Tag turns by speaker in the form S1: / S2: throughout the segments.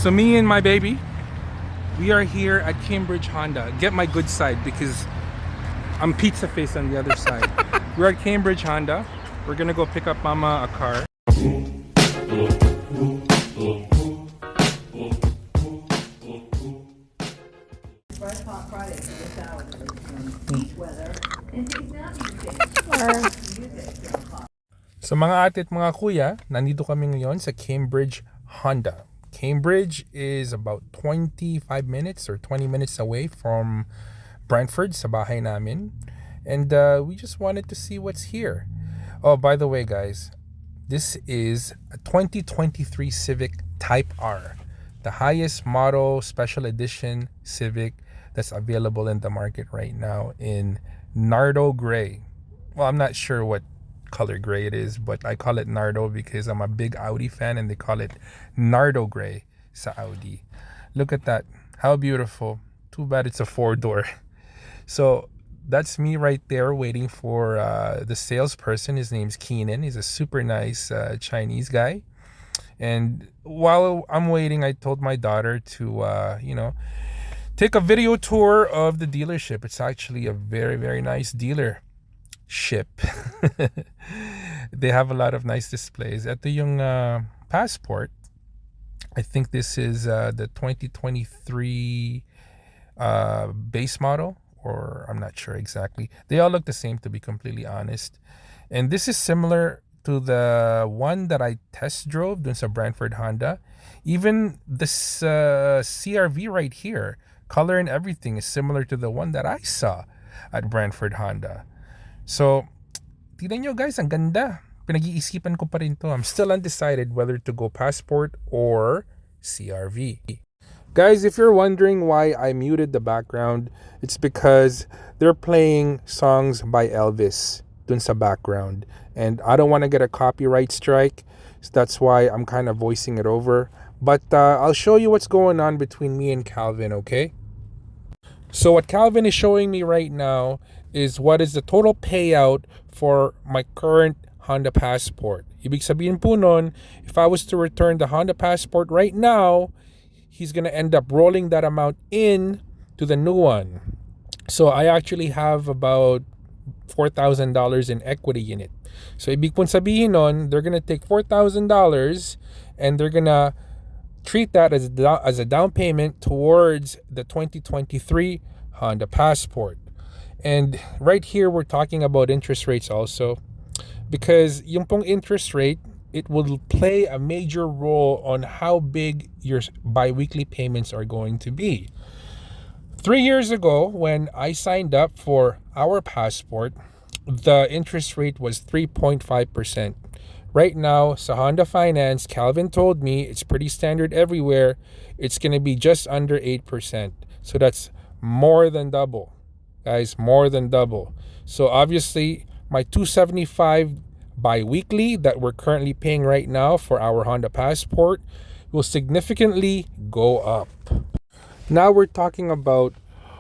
S1: So me and my baby, we are here at Cambridge Honda. Get my good side because I'm pizza face on the other side. We're at Cambridge Honda. We're gonna go pick up Mama a car. So mga ate at mga kuya, nandito kami ngayon sa Cambridge Honda. Cambridge is about 25 minutes or 20 minutes away from Brantford sa bahay namin. And we just wanted to see what's here. Oh, by the way, guys, this is a 2023 Civic Type R. The highest model special edition Civic that's available in the market right now in Nardo Gray. Well, I'm not sure what color gray it is, but I call it Nardo because I'm a big Audi fan and they call it Nardo Gray sa Audi. Look at that. How beautiful. Too bad it's a 4-door. So that's me right there waiting for the salesperson. His name's Keenan. He's a super nice Chinese guy. And while I'm waiting, I told my daughter to, take a video tour of the dealership. It's actually a very, very nice dealership. They have a lot of nice displays. Ito yung passport. I think this is the 2023 base model, or I'm not sure exactly. They all look the same, to be completely honest. And this is similar to the one that I test drove dun sa Brantford Honda. Even this CRV right here, color and everything is similar to the one that I saw at Brantford Honda. So, tignan nyo guys, ang ganda. Pinag-iisipan ko pa rin to. I'm still undecided whether to go passport or CRV. Guys, if you're wondering why I muted the background, it's because they're playing songs by Elvis dun sa background. And I don't want to get a copyright strike, so that's why I'm kind of voicing it over. But I'll show you what's going on between me and Calvin, okay? So what Calvin is showing me right now is what is the total payout for my current Honda Passport. Ibig sabihin po nun, if I was to return the Honda Passport right now, he's gonna end up rolling that amount in to the new one. So I actually have about $4,000 in equity in it. So ibig pong sabihin nun, they're gonna take $4,000 and they're gonna treat that as a down payment towards the 2023 Honda Passport. And right here, we're talking about interest rates also, because yung pong interest rate, it will play a major role on how big your bi-weekly payments are going to be. 3 years ago, when I signed up for our passport, the interest rate was 3.5%. Right now, sa Honda Finance, Calvin told me it's pretty standard everywhere. It's going to be just under 8%. So that's more than double. Guys, more than double. So obviously, my $275 bi-weekly that we're currently paying right now for our Honda Passport will significantly go up. Now we're talking about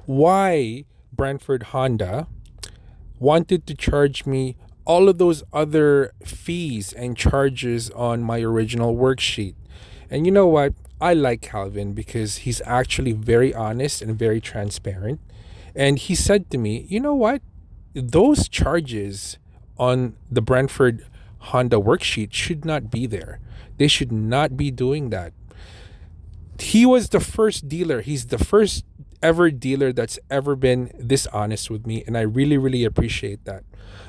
S1: why Brantford Honda wanted to charge me all of those other fees and charges on my original worksheet. And you know what? I like Calvin because he's actually very honest and very transparent. And he said to me, you know what? Those charges on the Brantford Honda worksheet should not be there. They should not be doing that. He was the first dealer. He's the first ever dealer that's ever been this honest with me. And I really, really appreciate that.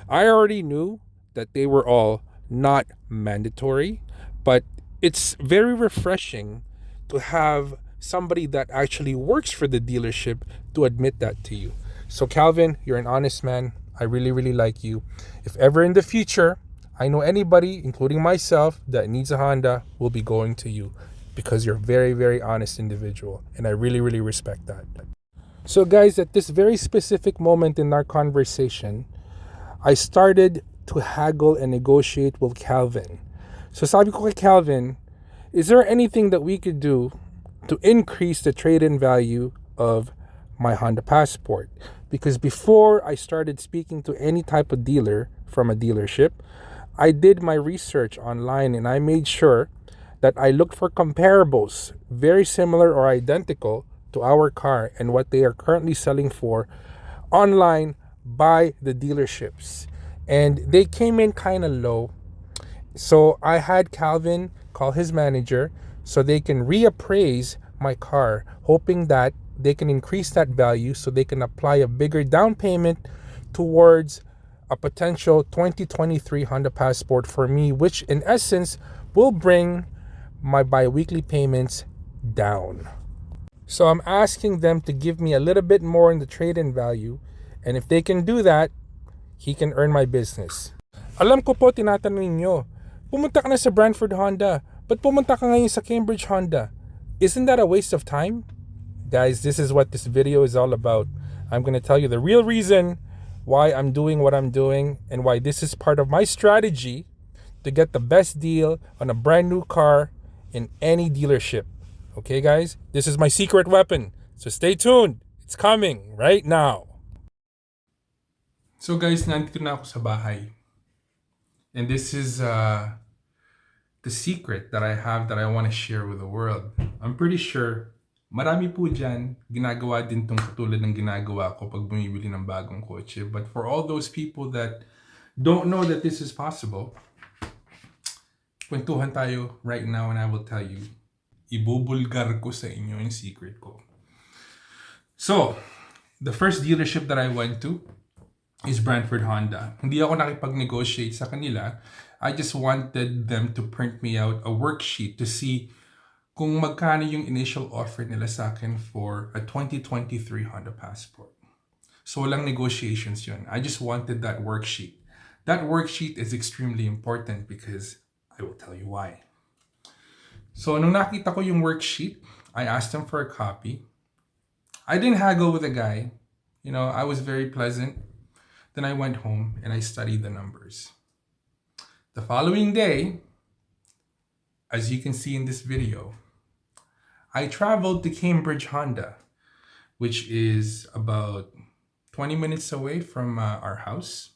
S1: I already knew that they were all not mandatory, but it's very refreshing to have somebody that actually works for the dealership to admit that to you. So Calvin, you're an honest man. I really, really like you. If ever in the future, I know anybody, including myself, that needs a Honda, will be going to you because you're a very, very honest individual. And I really, really respect that. So guys, at this very specific moment in our conversation, I started to haggle and negotiate with Calvin. So sabi ko kay Calvin, is there anything that we could do to increase the trade-in value of my Honda Passport? Because before I started speaking to any type of dealer from a dealership, I did my research online and I made sure that I looked for comparables, very similar or identical to our car and what they are currently selling for online by the dealerships. And they came in kind of low. So I had Calvin call his manager so they can reappraise my car, hoping that they can increase that value so they can apply a bigger down payment towards a potential 2023 Honda Passport for me, which in essence will bring my bi-weekly payments down. So I'm asking them to give me a little bit more in the trade-in value, and if they can do that, he can earn my business. Alam ko po tinatanong niyo, pumunta ka na sa Brantford Honda, but pumunta ka ngayon sa Cambridge Honda. Isn't that a waste of time? Guys, this is what this video is all about. I'm going to tell you the real reason why I'm doing what I'm doing and why this is part of my strategy to get the best deal on a brand new car in any dealership. Okay, guys? This is my secret weapon. So stay tuned. It's coming right now. So guys, nandito na ako sa bahay. And this is the secret that I have that I want to share with the world. I'm pretty sure marami po dyan ginagawa din tong katulad ng ginagawa ko pag bumibili ng bagong kotse. But for all those people that don't know that this is possible, kwentuhan tayo right now and I will tell you. Ibubulgar ko sa inyo yung secret ko. So, the first dealership that I went to is Brantford Honda. Hindi ako nakipag-negotiate sa kanila. I just wanted them to print me out a worksheet to see kung magkano yung initial offer nila sa akin for a 2023 Honda Passport. So walang negotiations yun. I just wanted that worksheet. That worksheet is extremely important because I will tell you why. So nung nakita ko yung worksheet, I asked him for a copy. I didn't haggle with the guy. You know, I was very pleasant. Then I went home and I studied the numbers. The following day, as you can see in this video, I traveled to Cambridge Honda, which is about 20 minutes away from our house.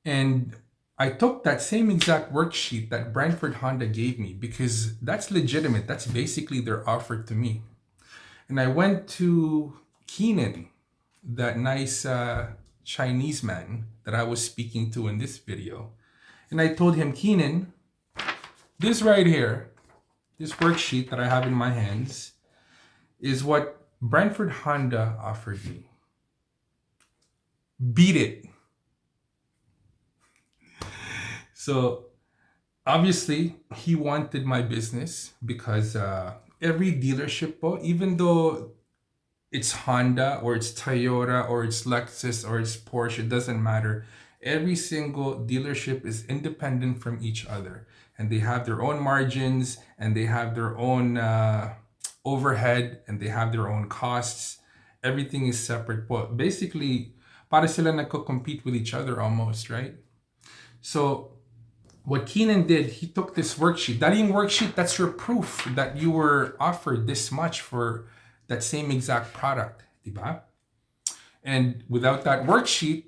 S1: And I took that same exact worksheet that Brantford Honda gave me because that's legitimate. That's basically their offer to me. And I went to Keenan, that nice Chinese man that I was speaking to in this video. And I told him, Keenan, this right here, this worksheet that I have in my hands is what Brantford Honda offered me. Beat it. So obviously he wanted my business because every dealership po, even though it's Honda or it's Toyota or it's Lexus or it's Porsche, it doesn't matter. Every single dealership is independent from each other and they have their own margins and they have their own overhead and they have their own costs. Everything is separate po. Basically, para sila nagko-compete with each other almost, right? So what Keenan did, he took this worksheet. That yung worksheet, that's your proof that you were offered this much for that same exact product, diba? And without that worksheet,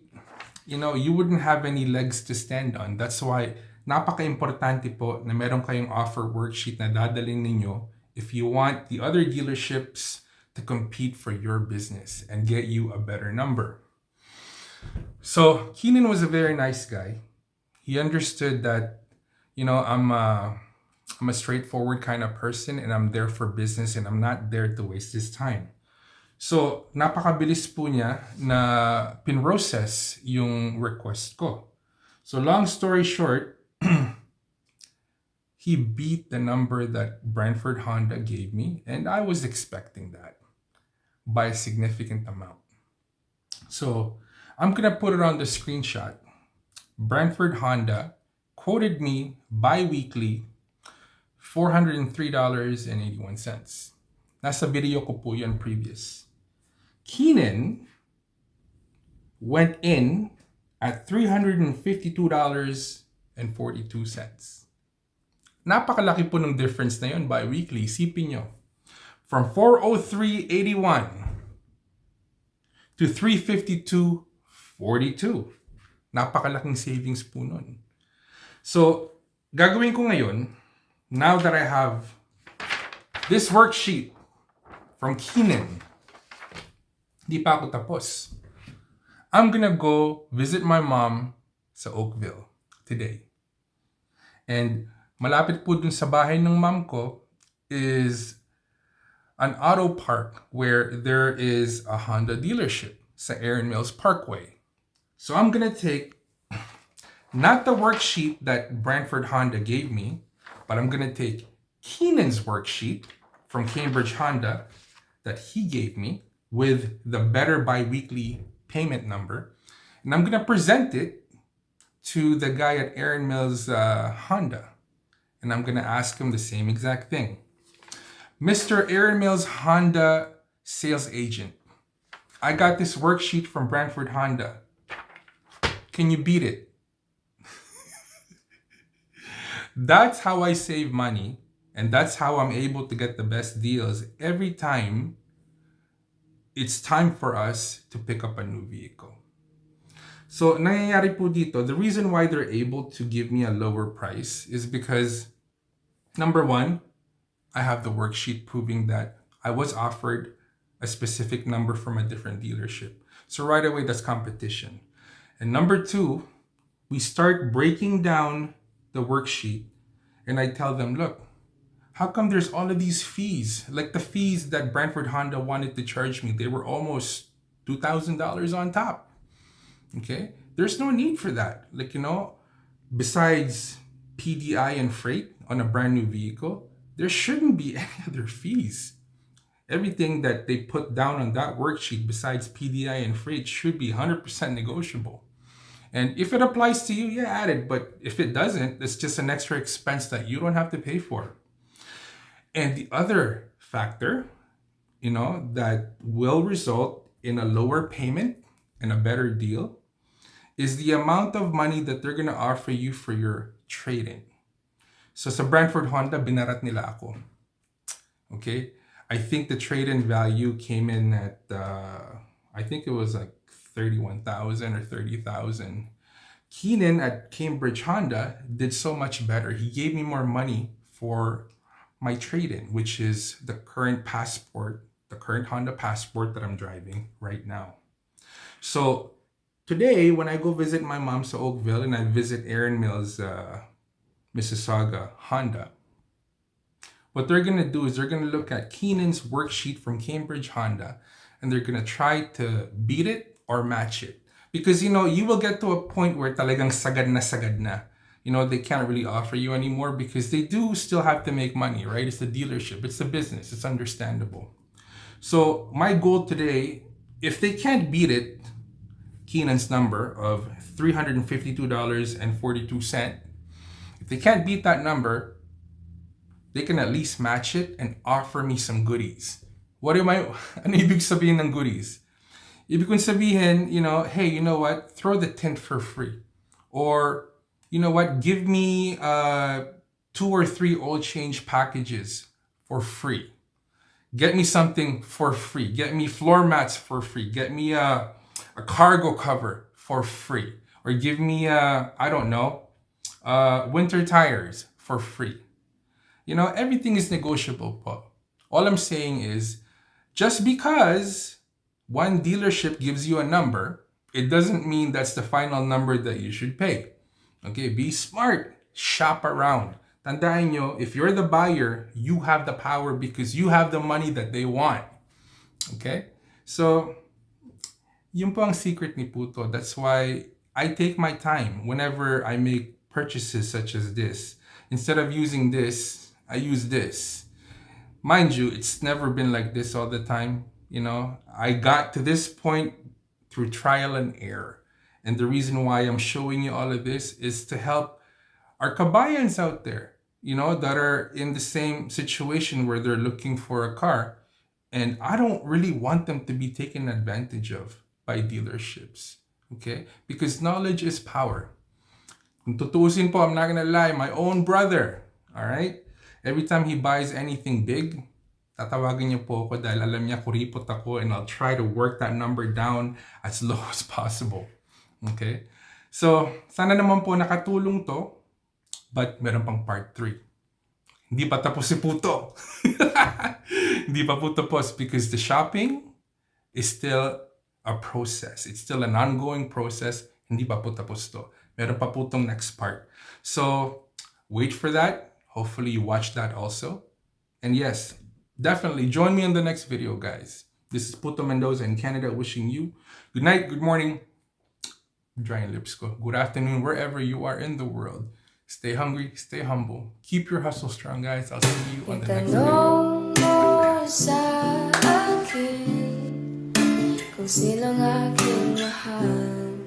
S1: you know, you wouldn't have any legs to stand on. That's why napaka-importante po na meron kayong offer worksheet na dadalhin ninyo if you want the other dealerships to compete for your business and get you a better number. So Keenan was a very nice guy. He understood that, you know, I'm a straightforward kind of person and I'm there for business and I'm not there to waste his time. So, napakabilis po niya na pinrocess yung request ko. So, long story short, he beat the number that Brantford Honda gave me and I was expecting that by a significant amount. So, I'm gonna put it on the screenshot. Brantford Honda quoted me bi-weekly $403.81. Nasa video ko po yan previous. Keenan went in at $352.42. Napakalaki po ng difference na yun bi-weekly. Isipin nyo. From $403.81 to $352.42. Napakalaking savings po nun. So, gagawin ko ngayon, now that I have this worksheet from Keenan, di pa ako tapos. I'm gonna go visit my mom sa Oakville today. And malapit po dun sa bahay ng mom ko is an auto park where there is a Honda dealership sa Aaron Mills Parkway. So I'm gonna take not the worksheet that Brantford Honda gave me, but I'm gonna take Keenan's worksheet from Cambridge Honda that he gave me with the better biweekly payment number, and I'm gonna present it to the guy at Aaron Mills Honda, and I'm gonna ask him the same exact thing. Mr. Aaron Mills Honda sales agent, I got this worksheet from Brantford Honda. Can you beat it? That's how I save money, and that's how I'm able to get the best deals every time it's time for us to pick up a new vehicle. So, nangyayari po dito, the reason why they're able to give me a lower price is because, number one, I have the worksheet proving that I was offered a specific number from a different dealership. So right away, that's competition. And number two, we start breaking down the worksheet, and I tell them, look, how come there's all of these fees? Like the fees that Brantford Honda wanted to charge me, they were almost $2,000 on top. Okay? There's no need for that. Like, besides PDI and freight on a brand new vehicle, there shouldn't be any other fees. Everything that they put down on that worksheet besides PDI and freight should be 100% negotiable. And if it applies to you, yeah, add it. But if it doesn't, it's just an extra expense that you don't have to pay for. And the other factor, that will result in a lower payment and a better deal is the amount of money that they're going to offer you for your trade-in. So sa Brantford Honda, binarat nila ako. Okay? I think the trade-in value came in at, I think it was like 31,000 or 30,000. Keenan at Cambridge Honda did so much better. He gave me more money for my trade-in, which is the current Honda Passport that I'm driving right now. So today, when I go visit my mom's Oakville and I visit Aaron Mills, Mississauga Honda, what they're going to do is they're going to look at Keenan's worksheet from Cambridge Honda, and they're going to try to beat it or match it. Because, you will get to a point where talagang sagad na. They can't really offer you anymore because they do still have to make money, right? It's a dealership. It's a business. It's understandable. So my goal today, if they can't beat it, Keenan's number of $352.42, if they can't beat that number, they can at least match it and offer me some goodies. Ano ibig sabihin ng goodies? Ibig kong sabihin, hey, you know what? Throw the tint for free. Or, you know what? Give me 2 or 3 oil change packages for free. Get me something for free. Get me floor mats for free. Get me a cargo cover for free. Or give me, winter tires for free. Everything is negotiable po. All I'm saying is, just because one dealership gives you a number, it doesn't mean that's the final number that you should pay. Okay, be smart. Shop around. Tandaan nyo, if you're the buyer, you have the power because you have the money that they want. Okay? So, yun po ang secret ni PuTo. That's why I take my time whenever I make purchases such as this. Instead of using this, I use this. Mind you, it's never been like this all the time. I got to this point through trial and error. And the reason why I'm showing you all of this is to help our kabayans out there, that are in the same situation where they're looking for a car. And I don't really want them to be taken advantage of by dealerships. Okay? Because knowledge is power. Kung tutuusin po, I'm not gonna lie, my own brother, all right? Every time he buys anything big, tatawagin niya po ako dahil alam niya kuripot ako, and I'll try to work that number down as low as possible. Okay? So, sana naman po nakatulong to, but meron pang part 3. Hindi pa tapos si PuTo. Hindi pa po tapos because the shopping is still a process. It's still an ongoing process. Hindi pa po tapos to. Meron pa po tong next part. So, wait for that. Hopefully you watch that also. And yes, definitely join me in the next video, guys. This is PuTo Mendoza in Canada wishing you good night, good morning, drying lips ko, good afternoon, wherever you are in the world. Stay hungry, stay humble. Keep your hustle strong, guys. I'll see you on the next video.
S2: Sa akin kung sino ang aking mahal.